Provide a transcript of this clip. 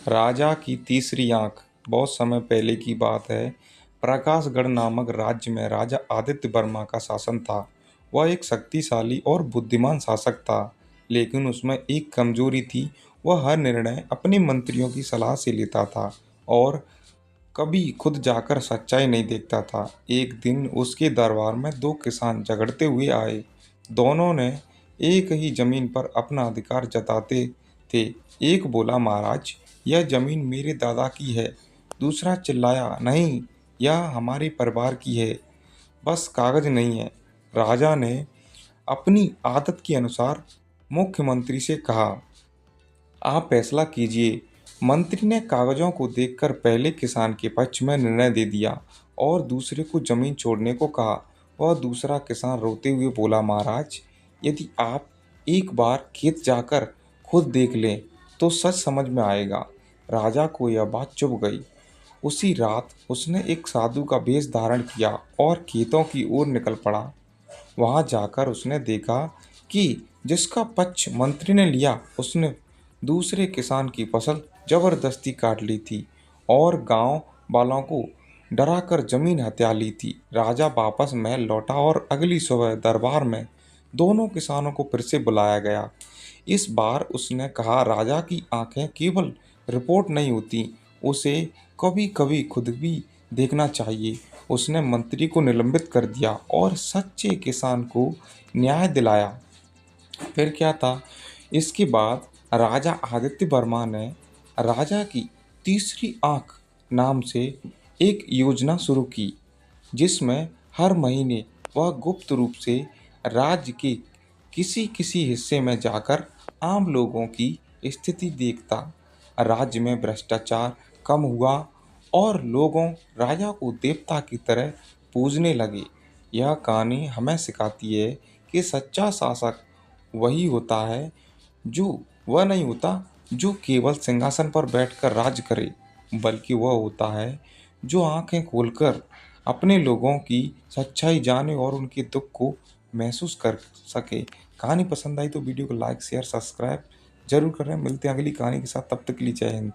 राजा की तीसरी आंख। बहुत समय पहले की बात है। प्रकाशगढ़ नामक राज्य में राजा आदित्य वर्मा का शासन था। वह एक शक्तिशाली और बुद्धिमान शासक था, लेकिन उसमें एक कमजोरी थी। वह हर निर्णय अपने मंत्रियों की सलाह से लेता था और कभी खुद जाकर सच्चाई नहीं देखता था। एक दिन उसके दरबार में दो किसान झगड़ते हुए आए। दोनों ने एक ही जमीन पर अपना अधिकार जताते थे। एक बोला, महाराज, यह जमीन मेरे दादा की है। दूसरा चिल्लाया, नहीं, यह हमारे परिवार की है, बस कागज नहीं है। राजा ने अपनी आदत के अनुसार मुख्यमंत्री से कहा, आप फैसला कीजिए। मंत्री ने कागजों को देखकर पहले किसान के पक्ष में निर्णय दे दिया और दूसरे को जमीन छोड़ने को कहा। वह दूसरा किसान रोते हुए बोला, महाराज, यदि आप एक बार खेत जाकर खुद देख लें तो सच समझ में आएगा। राजा को यह बात चुभ गई। उसी रात उसने एक साधु का वेश धारण किया और खेतों की ओर निकल पड़ा। वहां जाकर उसने देखा कि जिसका पक्ष मंत्री ने लिया, उसने दूसरे किसान की फसल जबरदस्ती काट ली थी और गांव वालों को डराकर जमीन हथिया ली थी। राजा वापस महल लौटा और अगली सुबह दरबार में दोनों किसानों को फिर से बुलाया गया। इस बार उसने कहा, राजा की आंखें केवल रिपोर्ट नहीं होती, उसे कभी कभी खुद भी देखना चाहिए। उसने मंत्री को निलंबित कर दिया और सच्चे किसान को न्याय दिलाया। फिर क्या था? इसके बाद राजा आदित्य वर्मा ने राजा की तीसरी आंख नाम से एक योजना शुरू की, जिसमें हर महीने वह गुप्त रूप से राज्य के किसी किसी हिस्से में जाकर आम लोगों की स्थिति देखता। राज्य में भ्रष्टाचार कम हुआ और लोगों राजा को देवता की तरह पूजने लगे। यह कहानी हमें सिखाती है कि सच्चा शासक वही होता है जो वह नहीं होता जो केवल सिंहासन पर बैठकर राज करे, बल्कि वह होता है जो आंखें खोलकर अपने लोगों की सच्चाई जाने और उनके दुख को महसूस कर सके। कहानी पसंद आई तो वीडियो को लाइक शेयर सब्सक्राइब जरूर करें। मिलते हैं अगली कहानी के साथ, तब तक के लिए जय हिंद।